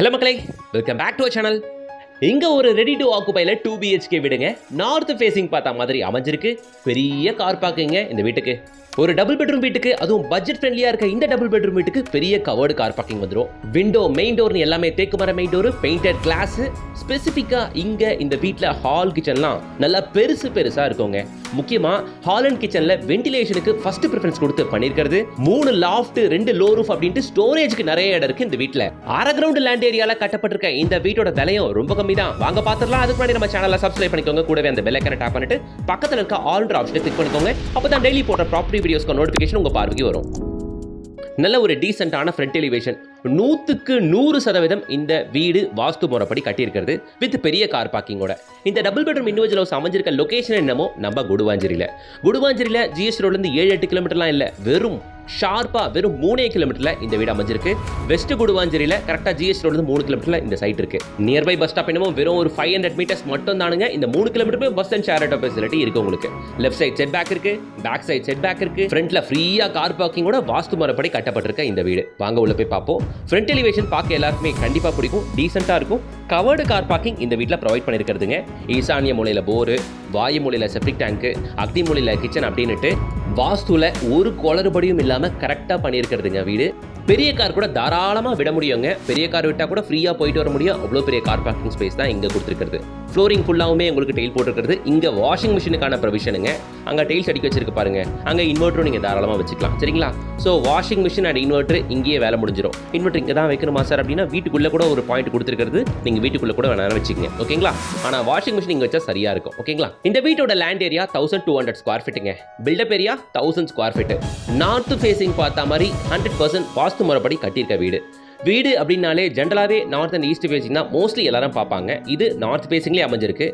Hello மக்களே, welcome back to channel. இங்க ஒரு ரெடி டு ஆக்குபைல 2 BHK வீடுங்க. நார்த் ஃபேசிங் பார்த்த மாதிரி அமைஞ்சிருக்கு. பெரிய கார் பார்க்கிங்க இந்த வீட்டுக்கு. ஒரு டபுள் பெட்ரூம் வீட்டுக்கு, அதுவும் பட்ஜெட் ஃப்ரெண்ட்லியா இருக்க இந்த டபுள் பெட்ரூம் வீட்டுக்கு பெரிய கவர்டு கார் பார்க்கிங் வந்துடும். விண்டோ, மெயின் டோர்னு எல்லாமே தேக்கு மர மெயின் டோர், பெயிண்டட் கிளாஸ். ஸ்பெசிஃபிக்கா இங்க இந்த வீட்ல ஹால் கிச்சன்லாம் நல்லா பெருசா இருக்குங்க. முக்கியமா ஹால் அண்ட் கிச்சன்ல வென்டிலேஷனுக்கு ஃபர்ஸ்ட் ப்ரிஃபரன்ஸ் கொடுத்து பண்ணிருக்கிறது. 3 லாஃப்ட் 2 லோ ரூஃப் அப்படின்ட்டு ஸ்டோரேஜ்க்கு நிறைய இடம் இருக்கு இந்த வீட்ல. அரை கிரவுண்ட் லேண்ட் ஏரியால கட்டப்பட்டிருக்க இந்த வீட்டோட விலையும் ரொம்ப கம்மி தான். வாங்க பாத்துறலாம். அதுக்கு முன்னாடி நம்ம சேனலை சப்ஸ்கிரைப் பண்ணிக்கோங்க. கூடவே அந்த பெல் ஐகானை டாப் பண்ணிட்டு பக்கத்துல இருக்க ஆல்ன்ற ஆப்ஷனை கிளிக் பண்ணிக்கோங்க. அப்பதான் டெய்லி போடுற ப்ராப்பர்ட்டி வீடியோஸ்க்கு நோட்டிஃபிகேஷன் உங்க பார்வைக்கு வரும். நல்ல ஒரு டீசென்ட்டான ஃப்ரண்ட் எலிவேஷன். 100% இந்த வீடு வாஸ்து முறைப்படி கட்டியிருக்கிறது வித் பெரிய கார் பார்க்கிங்கோட. இந்த டபுள் பெட்ரூம் இண்டிவிஜுவல் ஹவுஸ் அமைஞ்சிருக்க லொகேஷன் என்னமோ நம்ம குடுவாஞ்சேரியில் ஜிஎஸ் ரோட்லேருந்து 7-8 கிலோமீட்டர்லாம் இல்லை, வெறும் 3 கிலோமீட்டர்ல இந்த வீடு அமைஞ்சிருக்கு. வெஸ்ட் குடுவாஞ்சேரியில கரெக்டா ஜிஎஸ் ரோட்ல 3 கிலோமீட்டர்ல இந்த சைட் இருக்கு. நியர்பை பஸ் ஸ்டாப் என்னமோ வெறும் ஒரு 500 மீட்டர்ஸ் மட்டும் தானுங்க. இந்த 3 kilometre bus and share auto facility இருக்கு உங்களுக்கு. லெஃப்ட் சைட் செட் பேக் இருக்கு, பேக் சைட் செட் பேக் இருக்கு. ஃப்ரண்ட்ல ஃப்ரீயா கார் பார்க்கிங்கோட வாஸ்து முறைப்படி கட்டப்பட்டிருக்க இந்த வீடு. வாங்க உள்ள போய் பார்ப்போம். ஃப்ரண்ட் எலிவேஷன் பார்க்க எல்லாருக்குமே கண்டிப்பா பிடிக்கும், டீசென்ட்டா இருக்கும். கவர்டு கார் பார்க்கிங் இந்த வீட்டில் ப்ரொவைட் பண்ணியிருக்கிறதுங்க. ஈசானிய மூலையில போரு, வாயு மூலையில செப்டிக் டேங்க், அக்னி மூலையில கிச்சன் அப்படின்னுட்டு வாஸ்துல ஒரு குளறுபடியும் இல்லாம கரெக்டா பண்ணியிருக்கிறதுங்க வீடு. பெரிய கார் கூட தாராளமாக விட முடியுங்க. பெரிய கார் விட்டால் கூட ஃப்ரீயாக போயிட்டு வர முடியும். அவ்வளோ பெரிய கார் பார்க்கிங் ஸ்பேஸ் தான் இங்கே கொடுத்துருக்கிறது. ஃப்ளோரிங் ஃபுல்லாகவுமே உங்களுக்கு டெயில் போட்டுருக்கிறது. இங்கே வாஷிங் மிஷினுக்கான ப்ரொவிஷனுங்க. அங்கே டெயில்ஸ் அடிக்க வச்சிருக்கு பாருங்க. அங்கே இன்வெர்ட்டரும் நீங்கள் தாராளமாக வச்சுக்கலாம். சரிங்களா? So washing machine and inverter இங்கேயே வேலை முடிஞ்சிடும். இன்வெர்ட்டர் இங்கே தான் வைக்கணுமா சார் அப்படின்னா வீட்டுக்குள்ளே கூட ஒரு பாயிண்ட் கொடுத்துருக்கிறது. நீங்கள் வீட்டுக்குள்ளே கூட வேணாலும் வச்சுக்கோங்க. ஓகேங்களா? ஆனால் வாஷிங் மிஷின் இங்கே வச்சா சரியாக இருக்கும். ஓகேங்களா? இந்த வீட்டோட லேண்ட் ஏரியா 1200 ஸ்கொயர் ஃபீட்டுங்க. Built up area 1000 square feet. North facing பார்த்த மாதிரி 100% வாஸ்து முறைப்படி கட்டியிருக்க வீடு அப்படின்னாலே ஜென்ரலாகவே நார்த் அண்ட் ஈஸ்ட் ஃபேசிங் தான் மோஸ்ட்லி எல்லாரும் பார்ப்பாங்க. இது நார்த் ஃபேசிங்லேயே அமைஞ்சிருக்கு.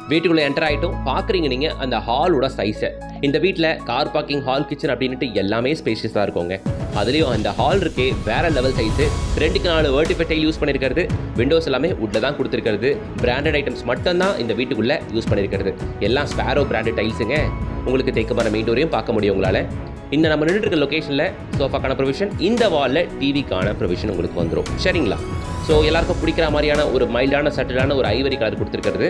வீட்டுக்குள்ளே என்டர் ஆகிட்டும் பார்க்குறீங்க நீங்கள் அந்த ஹாலோட சைஸை. இந்த வீட்டில் கார் பார்க்கிங், ஹால், கிச்சன் அப்படின்ட்டு எல்லாமே ஸ்பேஷியஸாக இருக்குங்க. அதுலேயும் அந்த ஹால் இருக்கே வேற லெவல் சைஸு. 2-4 வெர்டிஃபை டைல் யூஸ் பண்ணியிருக்கிறது. விண்டோஸ் எல்லாமே வுட்டில் தான் கொடுத்துருக்கிறது. பிராண்டட் ஐட்டம்ஸ் மட்டும்தான் இந்த வீட்டுக்குள்ளே யூஸ் பண்ணியிருக்கிறது. எல்லாம் ஸ்பேரோ பிராண்டட் டைல்ஸுங்க. உங்களுக்கு தேக்கமான மெயின் டோரையும் பார்க்க முடியும் உங்களால். இந்த நம்ம நின்றுட்டு இருக்க லொக்கேஷனில் சோஃபாக்கான ப்ரொவிஷன், இந்த வாலில் டிவிக்கான ப்ரொவிஷன் உங்களுக்கு வந்துடும். சரிங்களா? ஸோ எல்லாருக்கும் பிடிக்கிற மாதிரியான ஒரு மைல்டான சட்டிலான ஒரு ஐவரி கலர் கொடுத்துருக்கிறது.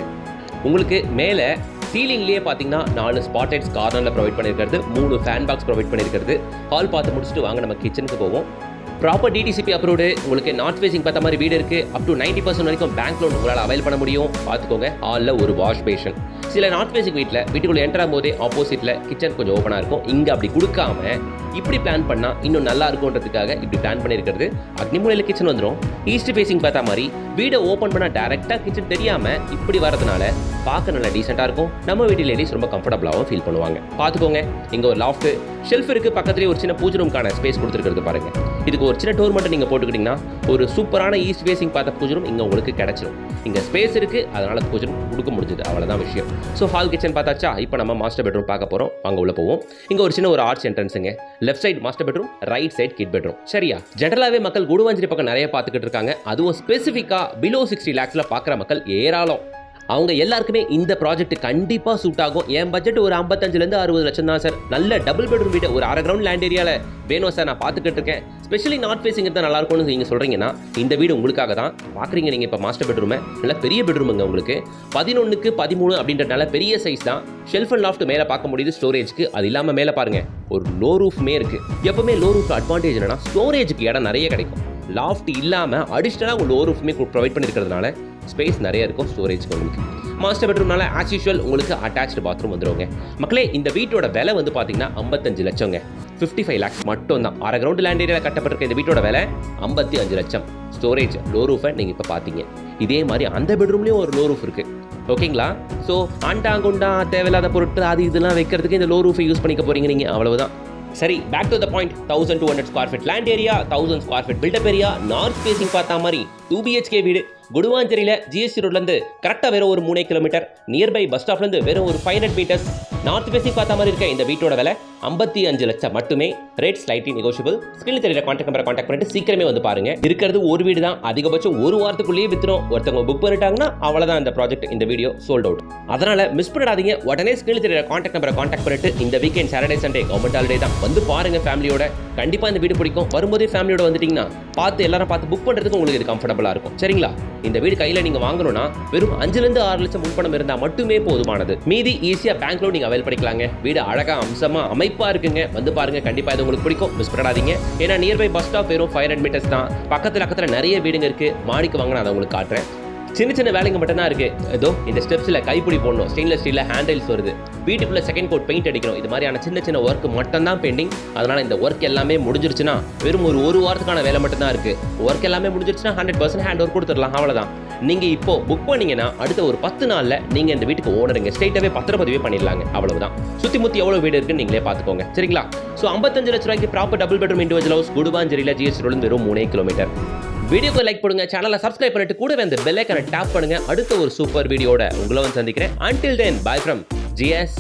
உங்களுக்கு மேலே சீலிங்லேயே பார்த்தீங்கன்னா 4 ஸ்பாட்லைட்ஸ் கார்னரில் ப்ரொவைட் பண்ணியிருக்கிறது. 3 ஃபேன் பாக்ஸ் ப்ரொவைட் பண்ணியிருக்கிறது. ஹால் பார்த்து முடிச்சுட்டு வாங்க நம்ம கிச்சனுக்கு போவோம். Proper DTCP approved. உங்களுக்கு நார்த் ஃபேசிங் பார்த்த மாதிரி வீடு இருக்குது. அப் டு 90% வரைக்கும் பேங்க் லோன் உங்களால் அவைல் பண்ண முடியும். பார்த்துக்கோங்க. ஹாலில் ஒரு வாஷ் பேஷன். சில நார்த் ஃபேசிங் வீட்டுக்குள்ளே என்டர் ஆகும்போதே ஆப்போசிட்டில் கிச்சன் கொஞ்சம் ஓப்பனாக இருக்கும். இங்கே அப்படி கொடுக்காம இப்படி பிளான் பண்ணால் இன்னும் நல்லா இருக்கும்ன்றதுக்காக இப்படி பிளான் பண்ணியிருக்கிறது. அக்னிமூலையில் கிச்சன் வந்துடும். ஈஸ்ட் ஃபேசிங் பார்த்தா மாதிரி வீடை ஓப்பன் பண்ணால் டேரெக்டாக கிச்சன் தெரியாமல் இப்படி வரதுனால பார்க்க நல்லா டீசெண்டாக இருக்கும். நம்ம வீட்டு லேடிஸ் ரொம்ப கம்ஃபர்டபுளாகவும் ஃபீல் பண்ணுவாங்க. பார்த்துக்கோங்க. இங்கே ஒரு லாஃப்ட் ஷெல்ஃப் இருக்குது. பக்கத்துலேயே ஒரு சின்ன பூஜை ரூம்க்கான ஸ்பேஸ் கொடுத்துருக்கிறது பாருங்கள். இதுக்கு ஒரு சின்ன டோர் மட்டும் நீங்கள் போட்டுக்கிட்டிங்கன்னா ஒரு சூப்பரான ஈஸ்ட் ஃபேசிங் பார்த்த பூஜை ரூம் இங்கே உங்களுக்கு கிடச்சிடும். இங்கே ஸ்பேஸ் இருக்குது, அதனால் பூஜை ரூம் கொடுக்க முடிஞ்சது. அவ்வளோதான் விஷயம். ஸோ ஹால், கிச்சன் பார்த்தாச்சா? இப்போ நம்ம மாஸ்டர் பெட்ரூம் பார்க்க போகிறோம். அங்கே உள்ள போவோம். இங்கே ஒரு சின்ன ஒரு ஆர்ச் என்ட்ரன்ஸுங்க. Left side master bedroom, right side kid bedroom. சரியா? ஜென்ரலாகவே மக்கள் குடுவாஞ்சேரி பக்கம் நிறைய பார்த்துக்கிட்டு இருக்காங்க. அதுவும் ஸ்பெசிஃபிக்காக பிலோ 60 lakhsல பார்க்குற மக்கள் ஏராளம். அவங்க எல்லாருக்குமே இந்த ப்ராஜெக்ட் கண்டிப்பாக சூட் ஆகும். என் பட்ஜெட் ஒரு 55-60 லட்சம் தான் சார். நல்ல டபுள் பெட்ரூம் வீடு ஒரு அரை கிரவுண்ட் லேண்ட் ஏரியாவில் வேணும் சார், நான் பார்த்துக்கிட்டு இருக்கேன். ஸ்பெஷலி நார்த் ஃபேசிங் இருந்தால் நல்லா இருக்கும்னு நீங்கள் சொல்கிறீங்கன்னா இந்த வீடு உங்களுக்காக தான். பார்க்குறீங்க நீங்கள் இப்போ மாஸ்டர் பெட்ரூமை. நல்ல பெரிய பெட்ரூமுங்க உங்களுக்கு. 11x13 அப்படின்றனால பெரிய சைஸ் தான். ஷெல்ஃப் அண்ட் லாஃப்ட் மேலே பார்க்க முடியுது ஸ்டோரேஜ்க்கு. அது இல்லாமல் மேலே பாருங்கள் ஒரு லோ ரூஃப்மே இருக்குது. எப்பவுமே லோ ரூஃப் அட்வான்டேஜ் என்னன்னா ஸ்டோரேஜுக்கு இடம் நிறைய கிடைக்கும். லாஃப்ட் இல்லாமல் அடிஷ்னலாக ஒரு லோ ரூஃப்மே ப்ரொவைட் பண்ணியிருக்கிறதுனால ஸ்பேஸ் நிறைய இருக்கும் ஸ்டோரேஜ்க்கு உங்களுக்கு. மாஸ்டர் பெட்ரூம்னால ஆஸ் யூஷுவல் உங்களுக்கு அட்டாச்டு பாத்ரூம் வந்துடுங்க. மக்களே, இந்த வீட்டோட விலை வந்து பார்த்தீங்கன்னா 55 லட்சங்க. 55 lakhs மட்டும் தான். அரை கிரவுண்ட் லேண்ட் ஏரியாவில் கட்டப்பட்டிருக்க இந்த வீட்டோட விலை 55 லட்சம். ஸ்டோரேஜ் லோ ரூஃபை நீங்கள் இப்போ பார்த்தீங்க. இதே மாதிரி அந்த பெட்ரூம்லேயும் ஒரு லோ ரூஃப் இருக்குது. ஓகேங்களா? ஸோ ஆண்டாங்குண்டா தேவையில்லாத பொருட்கள் அது இதெல்லாம் வைக்கிறதுக்கு இந்த லோ ரூஃபை யூஸ் பண்ணிக்க போகிறீங்க நீங்கள். அவ்வளவுதான். சரி, back to the point. 1200 square feet land area, 1000 square feet built up area, north facing பார்த்தா மாதிரி 2 BHK வீடு. குடுவாஞ்சேரியில் ஜிஎஸ்டி ரோட்லேருந்து கரெக்டாக வெறும் ஒரு 3 கிலோமீட்டர். நியர்பை பஸ் ஸ்டாப்லேருந்து வெறும் ஒரு 500 மீட்டர்ஸ். நார்த் ஃபேசிங் பார்த்த மாதிரி இருக்க இந்த வீட்டோட விலை 55 லட்சம் மட்டுமே. Rate slightly negotiable. ஸ்க்ரீனில் தெரியுற கான்டாக்ட் நம்பரை கான்டாக்ட் பண்ணிட்டு சீக்கிரமே வந்து பாருங்க. இருக்கிறது ஒரு வீடு தான். அதிகபட்சம் ஒரு வாரத்துக்குள்ளேயே வித்துரும். ஒருத்தவங்க புக் பண்ணிட்டாங்கன்னா அவ்வளோதான், இந்த ப்ராஜெக்ட், இந்த வீடியோ சோல்ட் அவுட். அதனால் மிஸ் பண்ணிடாதீங்க. உடனே ஸ்க்ரீனில் தெரியுற கான்டாக்ட் நம்பரை கான்டாக்ட் பண்ணிட்டு இந்த weekend Saturday Sunday government holiday தான் வந்து பாருங்க ஃபேமிலியோட. கண்டிப்பாக இந்த வீடு பிடிக்கும். வரும்போதே ஃபேமிலியோட வந்துட்டீங்கன்னா எல்லாரும் பார்த்து புக் பண்ணுறதுக்கு உங்களுக்கு இது கம்ஃபர்டபுள். கம்ஃபர்டபுளாக இருக்கும். சரிங்களா? இந்த வீடு கையில் நீங்கள் வாங்கணும்னா வெறும் 5-6 லட்சம் முன்பணம் இருந்தால் மட்டுமே போதுமானது. மீதி ஈஸியாக பேங்க் லோன் நீங்கள் அவைல் பண்ணிக்கலாங்க. வீடு அழகாக அம்சமாக அமைப்பாக இருக்குங்க. வந்து பாருங்க, கண்டிப்பாக இது உங்களுக்கு பிடிக்கும். மிஸ் பண்ணாதீங்க. ஏன்னா நியர்பை பஸ் ஸ்டாப் வெறும் 500 மீட்டர்ஸ் தான். பக்கத்தில் நிறைய வீடுங்க இருக்கு. மாடிக்கு வாங்க நான் அதை உங்களுக்கு காட்டுறேன். சின்ன வேலைங்க மட்டும் தான் இருக்கு. ஏதோ இந்த ஸ்டெப்ஸில் கைப்பிடி போடணும், ஸ்டெயின்லெஸ் ஸ்டீலில் ஹேண்டில்ஸ் வருது, வீட்டுக்குள்ள செகண்ட் கோட் பெயிண்ட் அடிக்கணும். இது மாதிரியான சின்ன ஒர்க் மட்டும் தான் பெண்டிங். அதனால இந்த ஒர்க் எல்லாமே முடிஞ்சிருச்சுன்னா வெறும் ஒரு வாரத்துக்கான வேலை மட்டும் தான் இருக்கு. ஒர்க் எல்லாமே முடிஞ்சிருச்சுன்னா 100% ஹேண்ட் ஓவர் கொடுத்துடலாம். அவ்வளோதான். நீங்க இப்போ புக் பண்ணீங்கன்னா அடுத்த ஒரு 10 நாள்ல நீங்க இந்த வீட்டுக்கு ஓனருங்க. ஸ்ட்ரெயிட்டாவே பத்திரப்பதிவே பண்ணிடலாங்க. அவ்வளவுதான். சுத்தி முத்தி எவ்வளவு வீடு இருக்குன்னு நீங்களே பார்த்துக்கோங்க. சரிங்களா? ஸோ 55 லட்ச ரூபாய்க்கு proper double bedroom individual house குடுவாஞ்சேரியில் ஜிஎஸ்டி ரோடு வெறும் 3 கிலோமீட்டர். வீடியோக்கு லைக் பண்ணுங்க, சேனலை சப்ஸ்கிரைப் பண்ணிட்டு கூடவே அந்த பெல் ஐகானை டாப் பண்ணுங்க. அடுத்த ஒரு சூப்பர் வீடியோட உங்களை வந்து சந்திக்கிறேன். Until then, bye from GS